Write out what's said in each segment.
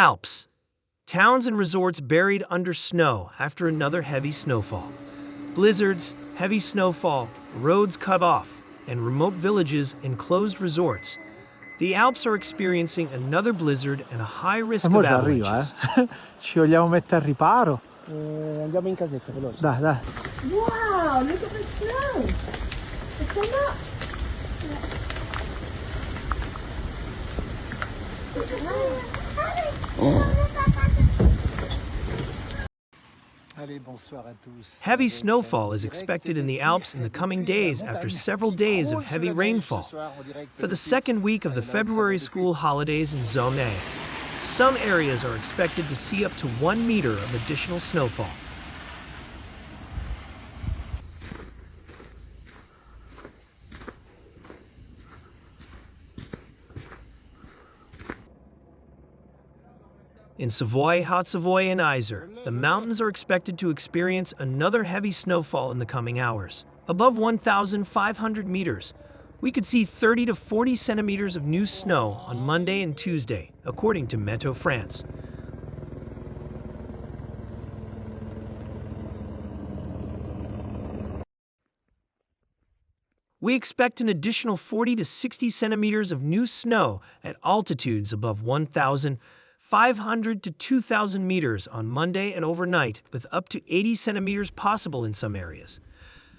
Alps. Towns and resorts buried under snow after another heavy snowfall. Blizzards, heavy snowfall, roads cut off, and remote villages and closed resorts. The Alps are experiencing another blizzard and a high risk of avalanches. Ci vogliamo mettere al riparo? Andiamo in casetta, veloce. Dai, dai. Wow, look at the snow. It's on that. Heavy snowfall is expected in the Alps in the coming days after several days of heavy rainfall. For the second week of the February school holidays in Zone A, some areas are expected to see up to 1 meter of additional snowfall. In Savoie, Haute-Savoie, and Isère, the mountains are expected to experience another heavy snowfall in the coming hours. Above 1,500 meters, we could see 30 to 40 centimeters of new snow on Monday and Tuesday, according to Météo France. We expect an additional 40 to 60 centimeters of new snow at altitudes above 1,500 to 2,000 meters on Monday and overnight, with up to 80 centimeters possible in some areas.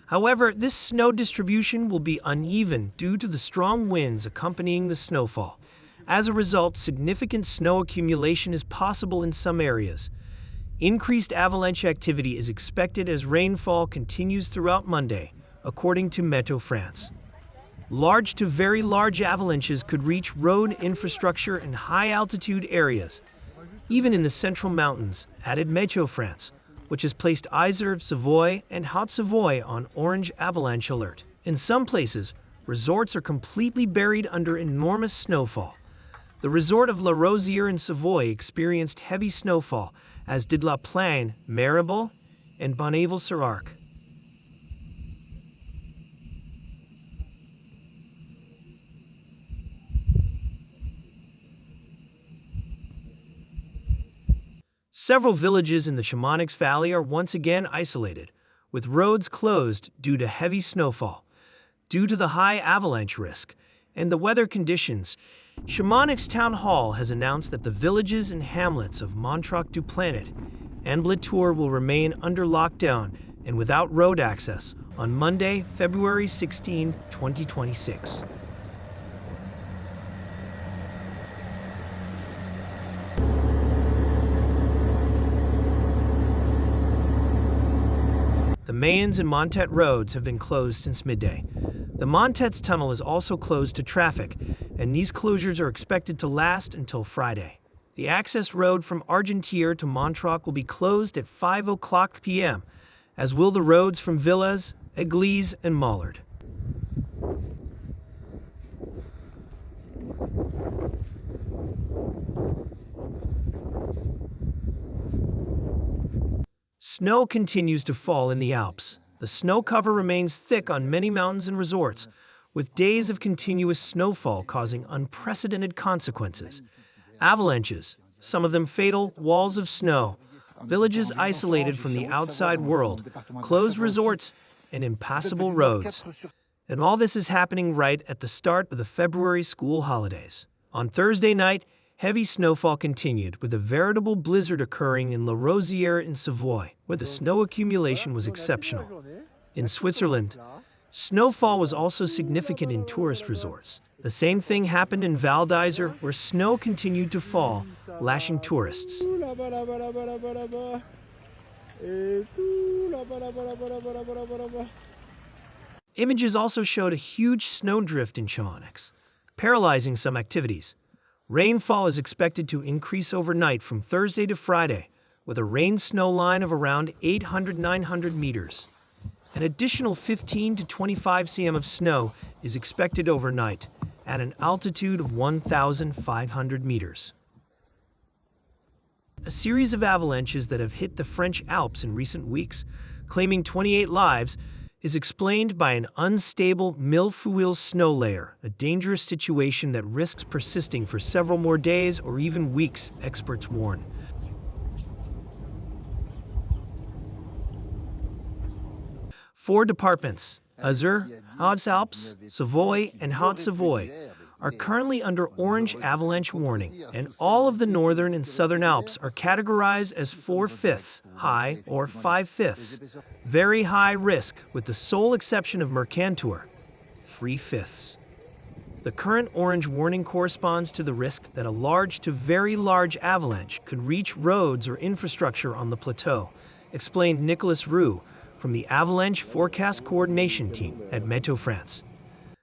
However, this snow distribution will be uneven due to the strong winds accompanying the snowfall. As a result, significant snow accumulation is possible in some areas. Increased avalanche activity is expected as rainfall continues throughout Monday, according to Météo France. Large to very large avalanches could reach road infrastructure in high-altitude areas, even in the central mountains, added Météo France, which has placed Isère, Savoie, and Haute-Savoie on orange avalanche alert. In some places, resorts are completely buried under enormous snowfall. The resort of La Rosière in Savoie experienced heavy snowfall, as did La Plaine, Marable, and Bonneval-sur-Arc. Several villages in the Chamonix Valley are once again isolated, with roads closed due to heavy snowfall. Due to the high avalanche risk and the weather conditions, Chamonix Town Hall has announced that the villages and hamlets of Montreuil-du-Planet and Blatour will remain under lockdown and without road access on Monday, February 16, 2026. The Mayens and Montet roads have been closed since midday. The Montets tunnel is also closed to traffic, and these closures are expected to last until Friday. The access road from Argentière to Montreuil will be closed at 5:00 p.m., as will the roads from Villaz, Église, and Mollard. Snow continues to fall in the Alps. The snow cover remains thick on many mountains and resorts, with days of continuous snowfall causing unprecedented consequences. Avalanches, some of them fatal, walls of snow, villages isolated from the outside world, closed resorts, and impassable roads. And all this is happening right at the start of the February school holidays. On Thursday night, heavy snowfall continued, with a veritable blizzard occurring in La Rosière in Savoie, where the snow accumulation was exceptional. In Switzerland, snowfall was also significant in tourist resorts. The same thing happened in Val d'Isère, where snow continued to fall, lashing tourists. Images also showed a huge snowdrift in Chamonix, paralyzing some activities. Rainfall is expected to increase overnight from Thursday to Friday, with a rain-snow line of around 800-900 meters. An additional 15 to 25 cm of snow is expected overnight, at an altitude of 1,500 meters. A series of avalanches that have hit the French Alps in recent weeks, claiming 28 lives, is explained by an unstable milfoil snow layer, a dangerous situation that risks persisting for several more days or even weeks, experts warn. Four departments, Isère, Alps, Savoie, and Haute-Savoie, are currently under orange avalanche warning, and all of the northern and southern Alps are categorized as 4/5 high or 5/5 very high risk, with the sole exception of Mercantour, 3/5. The current orange warning corresponds to the risk that a large to very large avalanche could reach roads or infrastructure on the plateau, explained Nicolas Roux from the Avalanche Forecast Coordination Team at Météo France.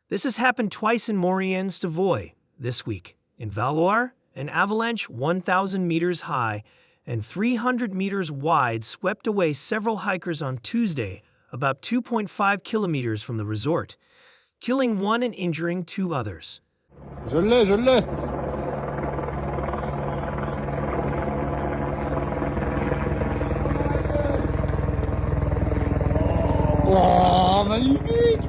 This has happened twice in Maurienne-Savoie this week. In Val-Loire, an avalanche 1,000 meters high and 300 meters wide swept away several hikers on Tuesday, about 2.5 kilometers from the resort, killing one and injuring two others. Je l'ai. Oh, magnifique!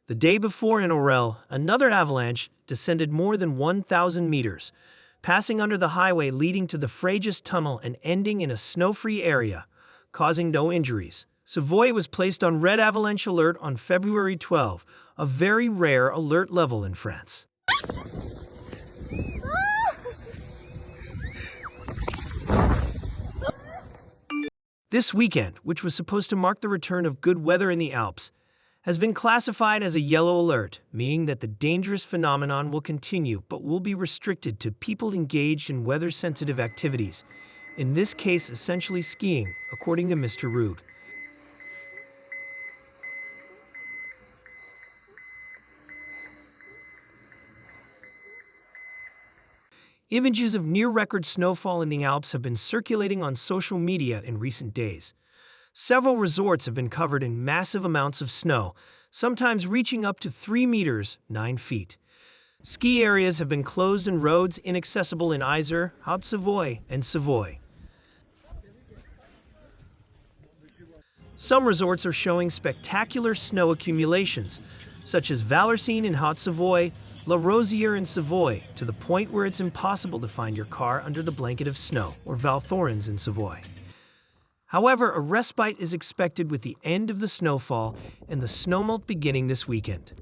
The day before in Orel, another avalanche descended more than 1,000 meters, passing under the highway leading to the Fréjus tunnel and ending in a snow-free area, causing no injuries. Savoie was placed on red avalanche alert on February 12, a very rare alert level in France. This weekend, which was supposed to mark the return of good weather in the Alps, has been classified as a yellow alert, meaning that the dangerous phenomenon will continue but will be restricted to people engaged in weather-sensitive activities, in this case essentially skiing, according to Mr. Roux. Images of near-record snowfall in the Alps have been circulating on social media in recent days. Several resorts have been covered in massive amounts of snow, sometimes reaching up to 3 meters, 9 feet. Ski areas have been closed and roads inaccessible in Isère, Haute-Savoie, and Savoie. Some resorts are showing spectacular snow accumulations, such as Valorcine in Haute-Savoie, La Rosière in Savoie, to the point where it's impossible to find your car under the blanket of snow, or Val Thorens in Savoie. However, a respite is expected with the end of the snowfall and the snowmelt beginning this weekend.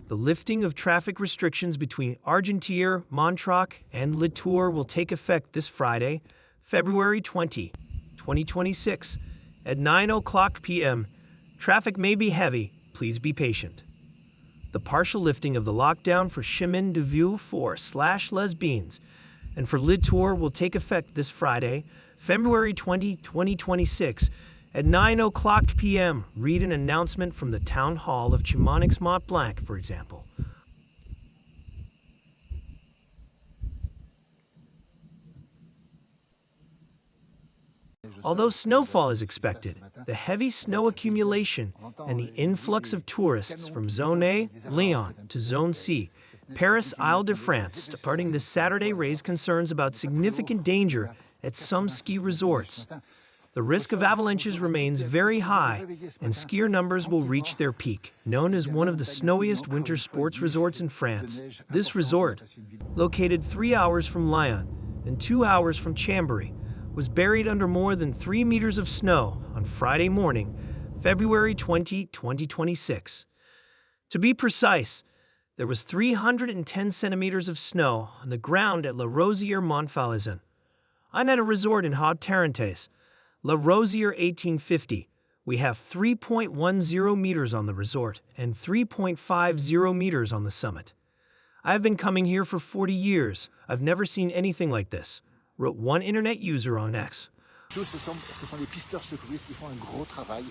The lifting of traffic restrictions between Argentière, Montreuil, and Le Tour will take effect this Friday, February 20, 2026, at 9:00 p.m. Traffic may be heavy. Please be patient. The partial lifting of the lockdown for Chemin de Vieux Fort/Les Bines and for Le Tour will take effect this Friday, February 20, 2026, at 9:00 p.m. Read an announcement from the Town Hall of Chamonix-Mont-Blanc, for example. Although snowfall is expected, the heavy snow accumulation and the influx of tourists from Zone A, Lyon, to Zone C, Paris, Île-de-France, departing this Saturday raise concerns about significant danger at some ski resorts. The risk of avalanches remains very high, and skier numbers will reach their peak. Known as one of the snowiest winter sports resorts in France, this resort, located 3 hours from Lyon and 2 hours from Chambéry, was buried under more than 3 meters of snow on Friday morning, February 20, 2026. To be precise, there was 310 centimeters of snow on the ground at La Rosière-Montfalaisin. I'm at a resort in Haute-Tarentaise, La Rosière 1850. We have 3.10 meters on the resort and 3.50 meters on the summit. I've been coming here for 40 years. I've never seen anything like this, wrote one internet user on X. Ce sont les pisteurs secouristes qui font un gros travail.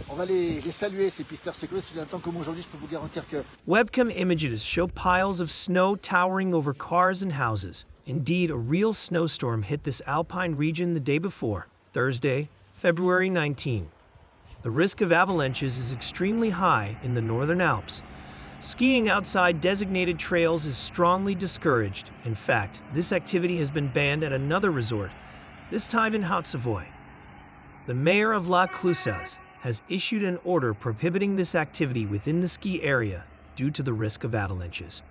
On va les saluer, ces pisteurs secouristes, parce que tant comme aujourd'hui, je peux vous garantir que... Webcam images show piles of snow towering over cars and houses. Indeed, a real snowstorm hit this alpine region the day before, Thursday, February 19. The risk of avalanches is extremely high in the northern Alps. Skiing outside designated trails is strongly discouraged. In fact, this activity has been banned at another resort, this time in Haute-Savoie. The mayor of La Clusaz has issued an order prohibiting this activity within the ski area due to the risk of avalanches.